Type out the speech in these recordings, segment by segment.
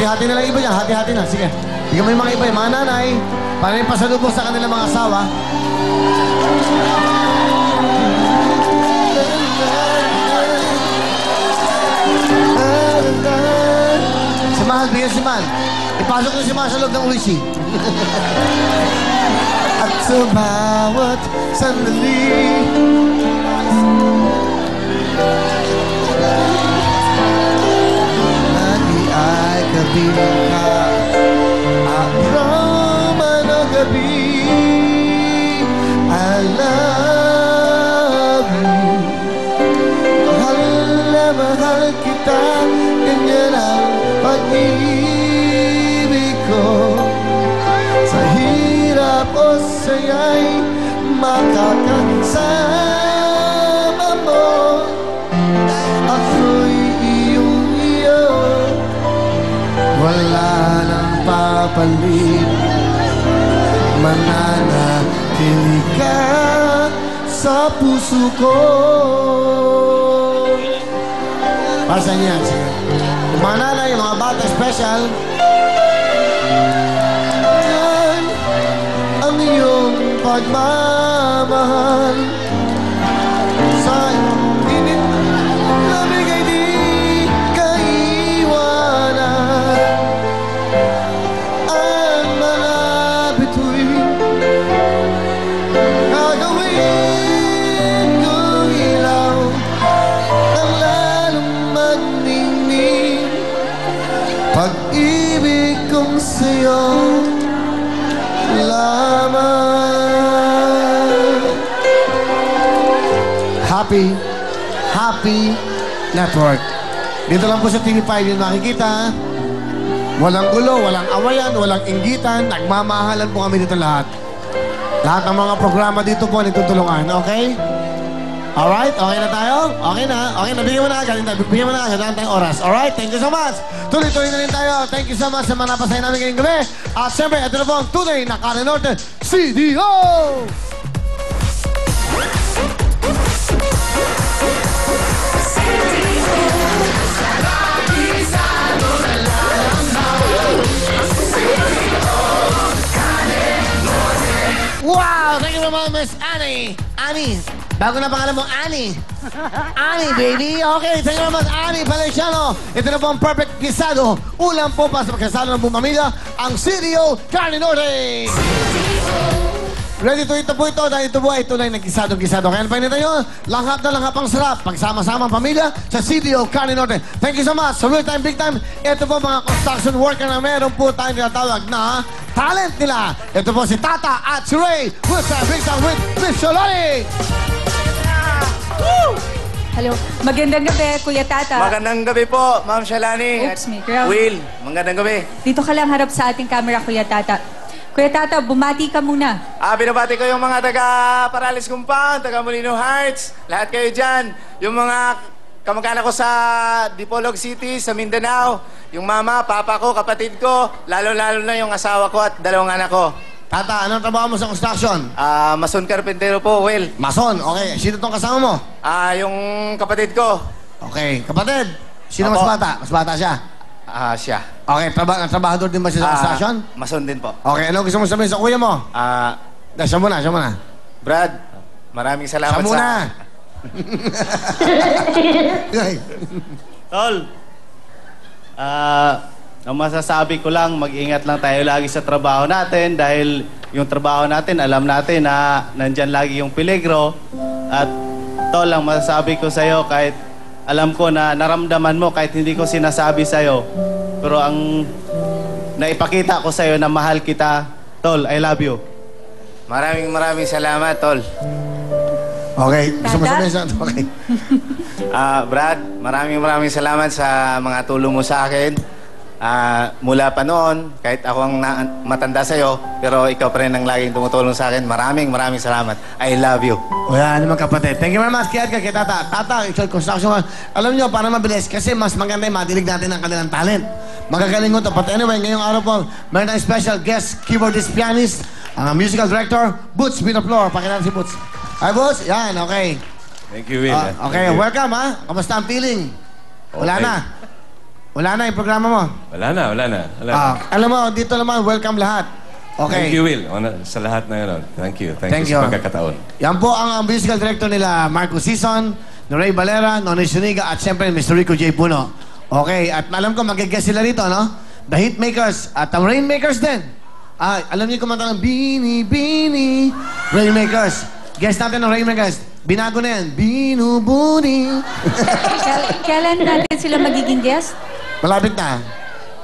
hati na lang iba dyan. Hati-hati na. Sige. Bigyan mo yung mga iba, yung mga nanay. Para yung pasalubong sa kanilang mga asawa. Si Mahal, bigyan si Mahal. Ipasok na si Mahal sa loob ng Uwishi. At sa bawat sandali lagi ay kabilang ka. Araw man o gabi, I love you. Mahal na mahal kita, ganyan ang pag-ibig ko. Sa hirap o saya'y makakasama mo. Ako'y iyong-iyo, wala nang papalit. Mananatili ka sa puso ko. Para sa inyo yan, sige. Yung mga nanay, yung mga bata special, yan ang iyong pagmamahal. Sa init lamig ay di kaiwanan. Ang mga bituin gagawin kong ilaw ang lalong magningning. Pag-ibig kong sa'yo lamang. Happy Network. Dito lang po sa TV5 yung makikita. Walang gulo, walang awayan, walang inggitan. Nagmamahalan po kami dito lahat. Lahat ng mga programa dito po nagtutulungan. Okay? Alright? Okay na tayo? Okay na? Okay na. Bigyan mo na agad. Bigyan mo na agad. Wala tayong oras. Alright? Thank you so much. Tuloy-tuloy na rin tayo. Thank you so much sa mga napasaya namin ngayong gabi. At siyempre, ito na po ang tunay na Karen Norte CDO! Wow! Thank you very much, Miss Annie. Annie. Bago na pangalan mo, Annie. Annie, baby. Okay, thank you very much, Annie Valenciano. Ito na po ang perfect gisado. Ulam po para sa pagkasalo ng buong pamilya, ang CDO Karen Norte. Ready to eat na po ito dahil ito po ay tunay na gisadong-gisado. Kaya napainin tayo, langhap na langhap ang sarap. Pagsama-sama ang pamilya sa CDO Karen Norte. Thank you so much. Sa real time, big time, ito po mga construction worker na meron po tayong tinatawag na talent nila. Ito po si Tata at si Ray. With big time with Miss Sholani. Hello. Magandang gabi, Kuya Tata. Magandang gabi po, Ma'am Shalani. Oops, may crowd. Will, magandang gabi. Dito ka lang harap sa ating camera, Kuya Tata. Kuya Tata, bumati ka muna. Binabati ko yung mga taga Paralis Compound, taga Molino Heights, lahat kayo dyan. Yung mga kamag-anak ko sa Dipolog City, sa Mindanao, yung mama, papa ko, kapatid ko, lalo-lalo na yung asawa ko at dalawang anak ko. Tata, anong trabaho mo sa construction? Mason Carpentero po, Will. Mason, okay. Sino tong kasama mo? Yung kapatid ko. Okay. Kapatid, sino mas Opo. bata? Mas bata siya. Siya. Okay, trabahador din ba siya sa construction? Mason din po. Okay, ano gusto mo sabihin sa kuya mo? Siya muna. Brad, maraming salamat Siya muna. Tol, ang masasabi ko lang, mag-ingat lang tayo lagi sa trabaho natin dahil yung trabaho natin, alam natin na nandyan lagi yung peligro. At Tol, ang masasabi ko sa'yo, kahit alam ko na naramdaman mo kahit hindi ko sinasabi sa'yo, pero ang naipakita ko sa'yo na mahal kita, Tol, I love you. Maraming salamat, Tol. Okay, gusto mo Tata? sabihin sa... Okay. Brad, maraming salamat sa mga tulong mo sa akin. Mula pa noon, kahit ako ang matanda sa'yo, pero ikaw pa rin ang laging tumutulong sa akin. Maraming salamat. I love you. O yan, naman kapatid. Thank you very much, kay Tata. Tata, actual construction. Alam nyo, para mabilis, kasi mas maganda yung madilig natin ang kanilang talent. Magagaling ko to. But anyway, ngayong araw po, meron tayong special guest keyboardist pianist, ang musical director, Boots Binoflor. Pakilala si Boots. Hi, Boots. Yan, okay. Thank you, Will. Okay, welcome, ha? Kamusta ang feeling? Wala Okay. na. Wala na yung programa mo. Wala na. Alam mo, dito naman, welcome lahat. Okay. Thank you, Will. Sa lahat na yun. Thank you. Thank you sa pagkakataon. Yan po ang musical director nila, Marco Sison, Ray Valera, Nonoy Suniga, at siyempre, Mr. Rico J. Puno. Okay, at alam ko, mag-guest sila rito, no? The Hitmakers at ang Rainmakers din. Alam niyo kumanta ng Bini, Bini, Rainmakers. Guest natin ng Rainmakers. Binago na yan. Binubuni. Kailan natin sila magiging guest? Malapit na.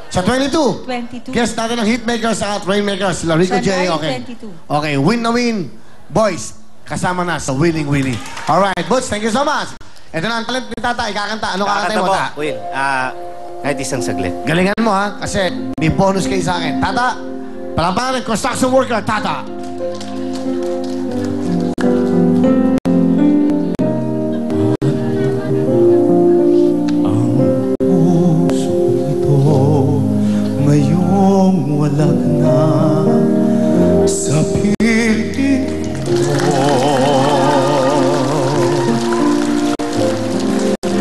Sa 22. 22. Guest natin ng Hitmakers at Rainmakers. Sila Rico J. January Okay. 22. Okay, win na win. Boys, kasama na sa Winning Winnie. Alright, Butch, thank you so much. Ito na ang talent ni Tata. Ikakanta. Ano kakanta mo, Ta? Will. Kahit isang saglit. Galingan mo, ha? Kasi may bonus kayo sa akin. Tata, palampanan ng construction worker, Tata. Ngayong walang na sa piling ko.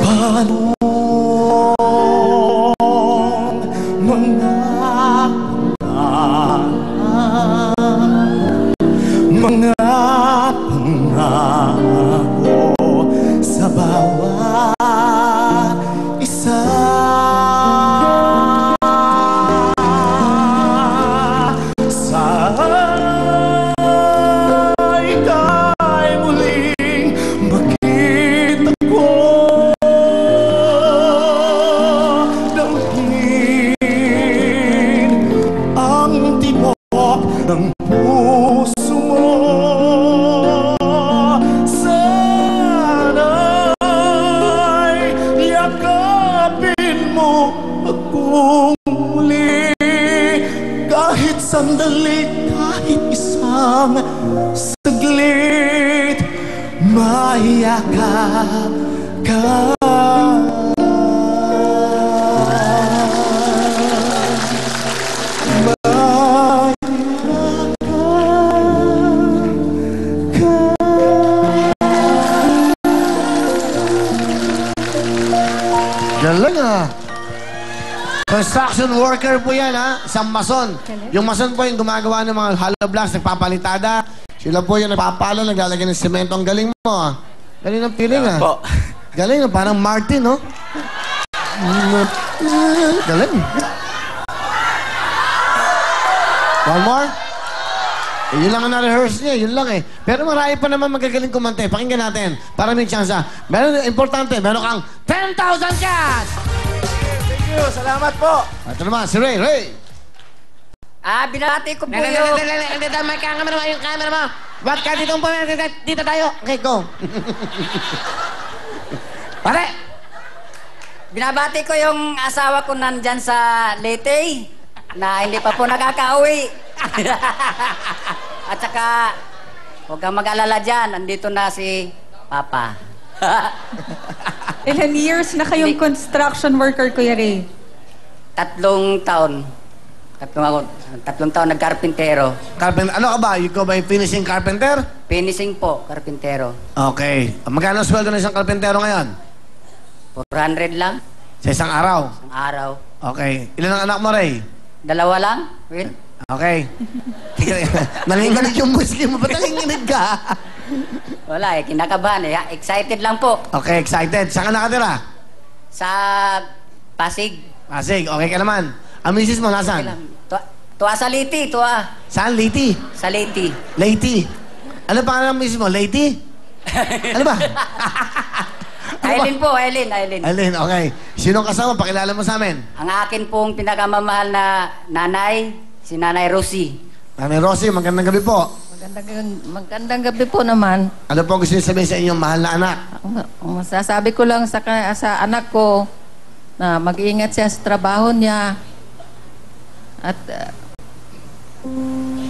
Paano mga pangako sa bawat isa. Ng puso mo, sana'y yakapin mo akong muli. Kahit sandali, kahit isang saglit, mayakap ka. Galing, ha? Construction worker po yan, ha? Isang mason. Yung mason po yung gumagawa ng mga hollow blocks, nagpapalitada. Sila po yung nagpapalo, naglalagay ng semento. Ang galing mo, ha? Galing ng feeling, ha? Po. Galing, no? Parang Martin, no? Galing. One more? Yun lang ang na-rehearse niya, yun lang eh. Pero marami pa naman magagaling kumante. Pakinggan natin para may chance. Meron, importante, meron kang 10,000 cash! Thank you. Salamat po. Ito naman, si Ray. Ray! Binati ko po Dito, yung... may camera mo, yung camera mo. Ba't ka dito po? Dito tayo. Okay, go. Pare! Binabati ko yung asawa ko nandyan sa Leyte na hindi pa po nakakauwi. At saka, huwag kang mag-alala dyan. Nandito na si Papa. Ilan years na kayong construction worker, Kuya Ray? 3 taon. 3 taon nagkarpintero. Ano ka ba? Ikaw ba yung finishing carpenter? Finishing po, karpintero. Okay. Magkano ang sweldo ng isang carpentero ngayon? 400 lang, Sa isang araw? ang araw. Okay. Ilan ang anak mo, Ray? 2 lang, Will. Okay. Nanginginig yung musky mo. Ba't nanginginig ka? Wala kinakabahan eh. Excited lang po. Okay, excited. Saan ka nakatira? Sa Pasig. Pasig. Okay ka naman. Ang misis mo, nasaan? Tuwa sa Leyte, tuwa. Saan? Leyte? Sa Leyte. Leyte. Ano pangalan ng misis mo? Leyte? Ano ba? Aileen po, Aileen. Alin, okay. Sinong kasama? Pakilala mo sa amin. Ang akin pong pinakamamahal na nanay, si Nanay Rosie. Nanay Rosie, magandang gabi po. Magandang gabi po naman. Ano po gusto niyo sabihin sa inyong mahal na anak? Ang masasabi ko lang sa anak ko na mag-iingat siya sa trabaho niya. At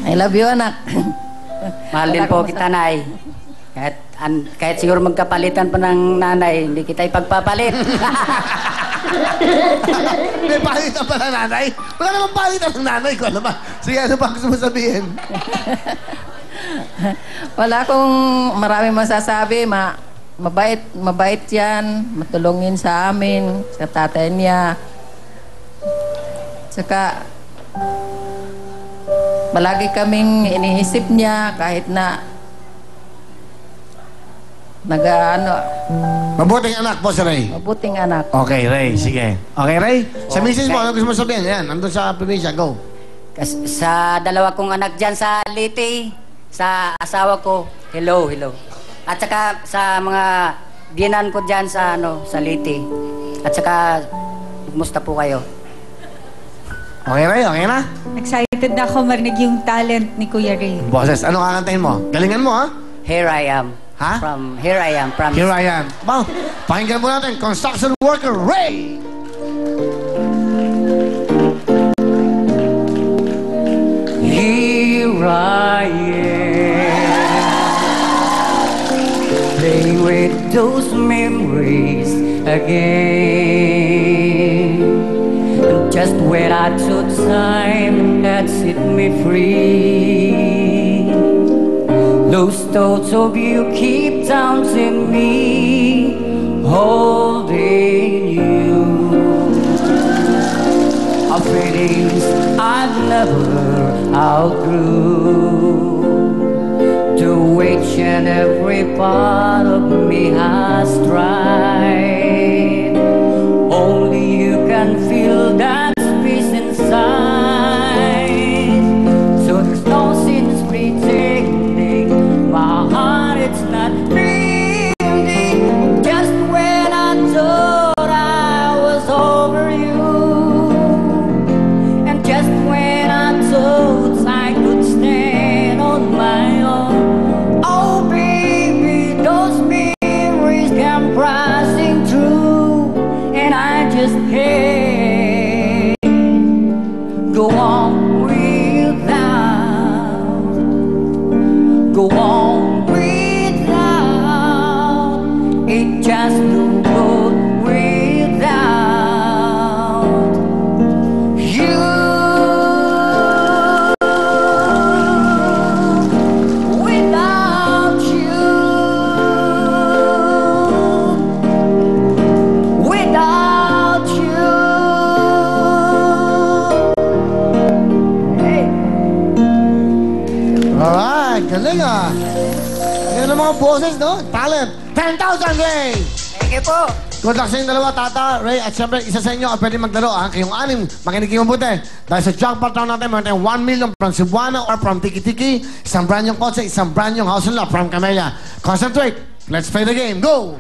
I love you, anak. Mahal din po kita, Nay. Kahit siguro magkapalitan pa ng nanay, hindi kita ipagpapalit. May palitan pa ng nanay? Wala namang palitan ng nanay ko. Ano ba? Sige, ano ba gusto mo sabihin? Wala akong maraming masasabi. Mabait yan. Matulungin sa amin, sa tatay niya. Saka, palagi kaming iniisip niya kahit na Mabuting anak po si Ray. mabuting anak. Okay, Ray. Sige. Okay, Ray? Sa misis mo, ano gusto mo sabihin? Yan, nandun sa probinsya. Go. Sa dalawa kong anak dyan sa Leyte, sa asawa ko, hello, hello. At saka sa mga biyenan ko dyan sa, sa Leyte. At saka, kumusta po kayo? Okay, Ray? Okay na? Excited na ako marinig yung talent ni Kuya Ray. Boses, ano kakantahin mo? Galingan mo, ha? Here I am. Ha? Here I am. From Here I am. Ba, pakinggan mo natin, construction worker Ray! Here I am, playing with those memories again. And just when I took time that set me free, those thoughts of you keep dancing me, holding you. Our feelings I've never outgrew. To each and every part of me has tried. Only you can feel that peace inside. So there's no sense pretending my heart it's not beating. Just when I thought I was over you, and just when I thought I could stand on my own, oh baby, those memories come pressing through, and I just can't go on without. Go on without, it just no good without you. Without you. Without you. Hey. Alright, galing ah. Yan ang mga boses, no? Talent. 10,000, Ray! Thank you po. Good luck sa inyong dalawa, Tata, Ray, at syempre, isa sa inyo ang pwede maglaro, ha? Kayong anim, makinig kayong mabuti. Dahil sa jackpot round natin, meron tayong 1 million from Cebuana or from Tiki-Tiki, isang brand yung kotse, isang brand yung house and lot from Camellia. Concentrate. Let's play the game. Go!